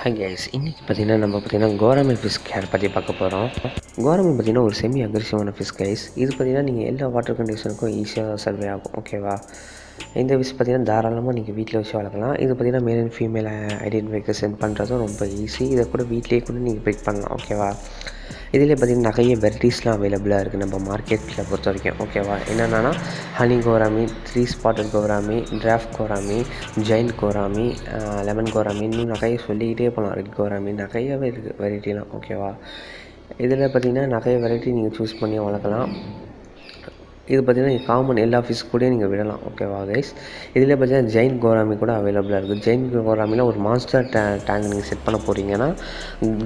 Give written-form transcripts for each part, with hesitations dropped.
Hi guys, இன்றைக்கி பார்த்தீங்கன்னா கோராமே fish care பற்றி பார்க்க போகிறோம். கோராமே பார்த்தீங்கன்னா ஒரு செமி அக்ரெசிவான ஃபிஷ் கைஸ். இது பார்த்தீங்கன்னா நீங்கள் எல்லா வாட்டர் கண்டிஷனுக்கும் ஈஸியாக சர்வே ஆகும். ஓகேவா? இந்த ஃபிஷ் பார்த்தீங்கன்னா தாராளமாக நீங்கள் வீட்டில் வச்சு வளர்க்கலாம். இது பார்த்தீங்கன்னா மேல் அண்ட் ஃபீமேல் ஐடென்டிஃபைக்கு சென்ட் பண்ணுறதும் ரொம்ப ஈஸி. இதை கூட வீட்லேயே கூட நீங்கள் பிக் பண்ணலாம். ஓகேவா? இதிலே பார்த்திங்கன்னா நிறைய வெரைட்டிஸ்லாம் அவைலபிளாக இருக்குது நம்ம மார்க்கெட்டில் பொறுத்த வரைக்கும். ஓகேவா? என்னென்னா honey gourami, 3 spotted gourami, dwarf gourami, giant gourami, lemon gourami, இன்னும் நிறைய சொல்லிக்கிட்டே போகலாம். ரெட் கோராமி நிறையவே இருக்குது வெரைட்டிலாம். ஓகேவா? இதில் பார்த்திங்கன்னா நிறைய வெரைட்டி நீங்கள் சூஸ் பண்ணி வளர்க்கலாம். இது பார்த்திங்கன்னா காமன் எல்லா ஃபிஷ் கூடயும் நீங்கள் விடலாம். ஓகேவா கைஸ்? இதில் பார்த்திங்கன்னா ஜெயின் கோராமி கூட அவைலபிளாக இருக்குது. ஜெயின் கோராமியில் ஒரு மான்ஸ்டர் டேங்க் நீங்கள் செட் பண்ண போகிறீங்கன்னா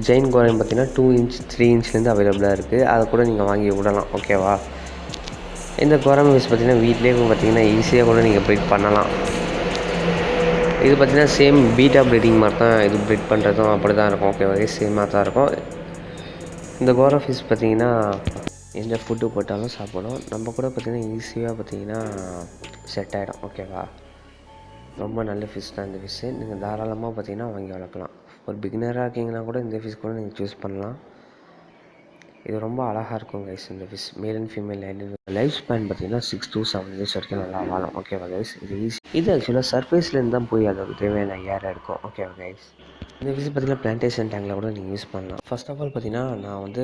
ஜெயின் கோராமி பார்த்திங்கன்னா 2 இன்ச் 3 இன்ச்லேருந்து அவைலபிளாக இருக்குது. அதை கூட நீங்கள் வாங்கி விடலாம். ஓகேவா? இந்த கோராமி ஃபிஷ் பார்த்திங்கன்னா வீட்லேயே பார்த்திங்கன்னா ஈஸியாக கூட நீங்கள் ப்ரீட் பண்ணலாம். இது பார்த்திங்கன்னா சேம் பீட்டா ப்ரீடிங் மாதிரி தான் இது ப்ரீட் பண்ணுறதும் அப்படி தான் இருக்கும். ஓகேவா? சேமாக தான் இருக்கும். இந்த கோரா ஃபிஷ் பார்த்திங்கன்னா எந்த ஃபுட்டு போட்டாலும் சாப்பிடும். நம்ம கூட பார்த்திங்கன்னா ஈஸியாக பார்த்திங்கன்னா செட் ஆகிடும். ஓகேவா? ரொம்ப நல்ல ஃபிஷ் தான் இந்த ஃபிஷ்ஷு. நீங்கள் தாராளமாக பார்த்திங்கன்னா வாங்கி வளர்க்கலாம். ஒரு பிகினராக இருக்கீங்கன்னா கூட இந்த ஃபிஷ் கூட நீங்கள் சூஸ் பண்ணலாம். இது ரொம்ப அழகாக இருக்கும் கைஸ். இந்த fish male and female life span பார்த்திங்கன்னா 6 to 7 இயர்ஸ் வரைக்கும் நல்லா வாழும். ஓகேவா கைஸ்? இது ஈஸி. இது ஆக்சுவலாக சர்ஃபேஸ்லேருந்து தான் போய் அதோட தேவையான ஏர் இருக்கும். ஓகேவா கைஸ்? இந்த ஃபிஷ் பார்த்திங்கன்னா பிளான்டேஷன் டேங்கில் கூட நீங்கள் யூஸ் பண்ணலாம். ஃபர்ஸ்ட் ஆஃப் ஆல் பார்த்திங்கன்னா நான் வந்து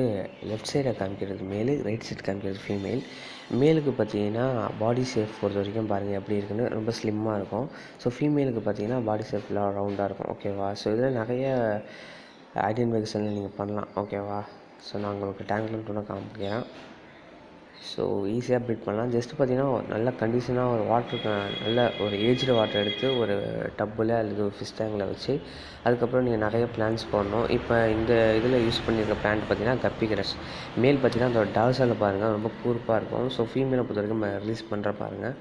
லெஃப்ட் சைடை காமிக்கிறது மேலு, ரைட் சைடு காமிக்கிறது ஃபீமேல். மேலுக்கு பார்த்திங்கன்னா பாடி ஷேப் பொறுத்த வரைக்கும் பாருங்கள் எப்படி இருக்குன்னு, ரொம்ப ஸ்லிம்மாக இருக்கும். ஸோ ஃபீமேலுக்கு பார்த்திங்கன்னா பாடி ஷேப்லாம் ரவுண்டாக இருக்கும். ஓகேவா? ஸோ இதில் நிறைய ஐடென்டிஃபிகேஷனில் நீங்கள் பண்ணலாம். ஓகேவா? ஸோ நான் உங்களுக்கு டேங்க்ல கூட காமிக்கிறேன். ஸோ ஈஸியாக ப்ரீட் பண்ணலாம். ஜஸ்ட்டு பார்த்திங்கன்னா நல்ல கண்டிஷனாக ஒரு வாட்டருக்கு நல்ல ஒரு ஏஜ்டு வாட்டர் எடுத்து ஒரு டப்பில் அல்லது ஒரு ஃபிஷ் டேங்கில் வச்சு அதுக்கப்புறம் நீங்கள் நிறைய பிளான்ட்ஸ் போடணும். இப்போ இந்த இதில் யூஸ் பண்ணியிருக்க பிளான்ட் பார்த்திங்கன்னா கப்பி கிராஸ். மேல் பார்த்திங்கன்னா அதோட டார்சலில் பாருங்கள் ரொம்ப கூர்ப்பாக இருக்கும். ஸோ ஃபீமேலை பொறுத்த வரைக்கும் ரிலீஸ் பண்ணுற பாருங்கள்.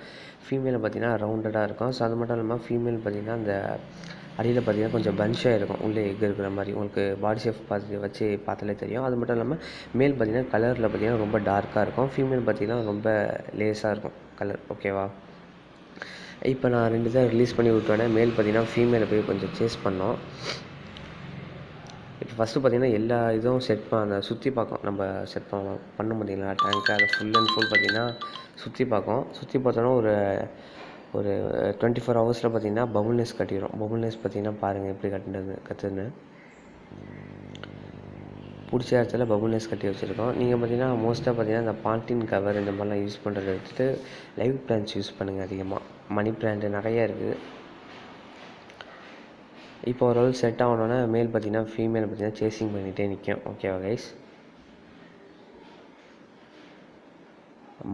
ஃபீமேலை பார்த்திங்கன்னா ரவுண்டடாக இருக்கும். ஸோ அது மட்டும் இல்லாமல் ஃபீமேல் பார்த்திங்கன்னா அந்த அடியில் பார்த்திங்கன்னா கொஞ்சம் பன்ச்சாக இருக்கும். உள்ளே எக் இருக்கிற மாதிரி உங்களுக்கு பாடி ஷேப் வச்சு பார்த்தாலே தெரியும். அது மட்டும் இல்லாமல் மேல் பார்த்திங்கன்னா கலரில் பார்த்திங்கன்னா ரொம்ப டார்க்காக இருக்கும். ஃபீமேல் பார்த்திங்கன்னா ரொம்ப லேஸாக இருக்கும் கலர். ஓகேவா? இப்போ நான் 2 தான் ரிலீஸ் பண்ணி விட்டோன்னே மேல் பார்த்திங்கன்னா ஃபீமேலை போய் கொஞ்சம் சேஸ் பண்ணோம். இப்போ ஃபஸ்ட்டு பார்த்திங்கன்னா எல்லா இதுவும் அந்த சுற்றி பார்க்கும். நம்ம செட் பண்ண முடியுங்களா டேங்க்கை அதை ஃபுல் அண்ட் ஃபுல் பார்த்திங்கன்னா சுற்றி பார்க்கும். சுற்றி பார்த்தோன்னா ஒரு 24 ஹவர்ஸில் பார்த்திங்கன்னா பபுள்னஸ் கட்டிடும். பபுள்னஸ் பார்த்திங்கன்னா பாருங்கள் எப்படி கற்றுன்னு பிடிச்ச இடத்துல பபுள்னஸ் கட்டி வச்சுருக்கோம். நீங்கள் பார்த்திங்கன்னா மோஸ்ட்டாக பார்த்திங்கன்னா இந்த பாலித்தீன் கவர் இந்த மாதிரிலாம் யூஸ் பண்ணுறத எடுத்துகிட்டு லைவ் பிளான்ட்ஸ் யூஸ் பண்ணுங்கள் அதிகமாக. மணி பிளான்ட்டு நிறையா இருக்குது. இப்போ ஓரளவு செட் ஆகணுன்னா மேல் பார்த்திங்கன்னா ஃபீமேல் பார்த்திங்கன்னா சேசிங் பண்ணிகிட்டே நிற்கும். ஓகேவா கைஸ்?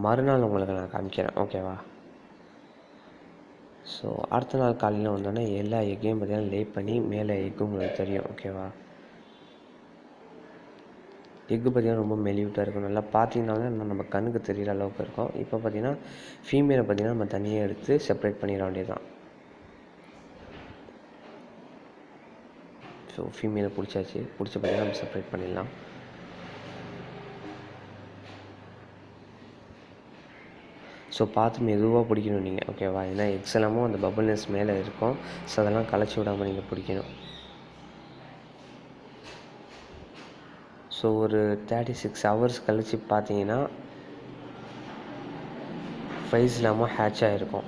மறுநாள் உங்களுக்கு நான் காமிக்கிறேன். ஓகேவா? ஸோ அடுத்த நாள் காலையில் வந்தோடனே எல்லா எக்கையும் பார்த்திங்கன்னா லே பண்ணி மேலே எக்கு உங்களுக்கு தெரியும். ஓகேவா? எக்கு பார்த்திங்கன்னா ரொம்ப மெலியூட்டாக இருக்கும். நல்லா பார்த்தீங்கன்னாலே நம்ம கண்ணுக்கு தெரியற அளவுக்கு இருக்கும். இப்போ பார்த்திங்கன்னா ஃபீமேலை பார்த்திங்கன்னா நம்ம தனியாக எடுத்து செப்பரேட் பண்ணிட வேண்டியது தான். ஸோ ஃபீமேலை பிடிச்ச பார்த்திங்கன்னா நம்ம செப்பரேட் பண்ணிடலாம். ஸோ பார்த்து மெதுவாக பிடிக்கணும் நீங்கள். ஓகேவா? ஏன்னா எக்ஸ் எல்லாமும் அந்த பபுள்னஸ் மேலே இருக்கும். ஸோ அதெல்லாம் களைச்சி விடாமல் நீங்கள் பிடிக்கணும். ஸோ ஒரு 36 ஹவர்ஸ் கழித்து பார்த்தீங்கன்னா ஃபைஸ் இல்லாமல் ஹேட்ச் ஆகிருக்கும்.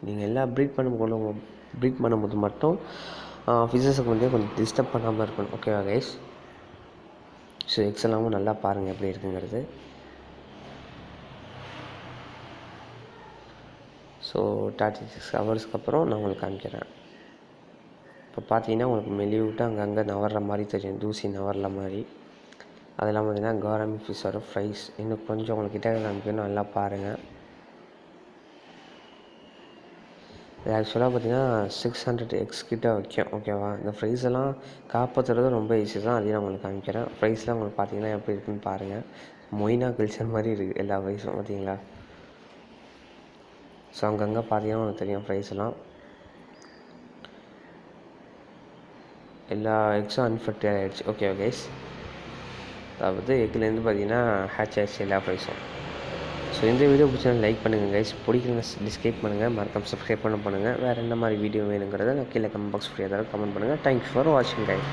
நீங்கள் எல்லாம் ப்ரீட் பண்ணும்போது மட்டும் ஃபிஷஸுக்கு வந்து கொஞ்சம் டிஸ்டர்ப் பண்ணாமல் இருக்கணும். ஓகேவா கைஸ்? ஸோ எக்ஸ் எல்லாமும் நல்லா பாருங்கள் எப்படி இருக்குங்கிறது. ஸோ 36 ஹவர்ஸ்க்கு அப்புறம் நான் உங்களுக்கு காமிக்கிறேன். இப்போ பார்த்தீங்கன்னா உங்களுக்கு மெலிவிட்டு அங்கங்கே நவர்ற மாதிரி தெரியும், தூசி நவர்ற மாதிரி. அதெல்லாம் பார்த்திங்கன்னா கோராமி ஃபிஷ்ஷோட ஃப்ரைஸ். இன்னும் கொஞ்சம் உங்களுக்கு கிட்ட காமிக்கணும், நல்லா பாருங்கள். இது ஆக்சுவலாக பார்த்திங்கன்னா 600 எக்ஸ் கிட்ட வைக்கும். ஓகேவா? இந்த ஃப்ரைஸ் எல்லாம் காப்பாற்றுறது ரொம்ப ஈஸி தான். அதையும் நான் உங்களுக்கு காமிக்கிறேன். ஃப்ரைஸ்லாம் உங்களுக்கு பார்த்திங்கன்னா எப்படி இருக்குன்னு பாருங்கள். மொயினா கல்ச்சர் மாதிரி இருக்குது எல்லா ஃப்ரைஸும். பார்த்திங்களா? ஸோ அங்கங்கே பார்த்தீங்கன்னா உங்களுக்கு தெரியும் ஃப்ரைஸ்லாம். எல்லா எக்ஸும் அன்ஃபெக்டட் ஆகிடுச்சு. Okay guys? அதாவது எக்லேருந்து பார்த்திங்கன்னா ஹேட்ச் ஆகிடுச்சு எல்லா ஃப்ரைஸும். ஸோ இந்த வீடியோ பிடிச்சா லைக் பண்ணுங்கள் கைஸ், பிடிக்கலங்க டிஸ்லைக் பண்ணுங்கள், மறக்காம சப்ஸ்கிரைப் பண்ணுங்கள். வேறு என்ன மாதிரி வீடியோ வேணுங்கிறத நான் கீழே கமெண்ட் பாக்ஸ் ஃப்ரீயாக கமெண்ட் பண்ணுங்கள். தேங்க்ஸ் ஃபார் வாட்சிங் கைஸ்.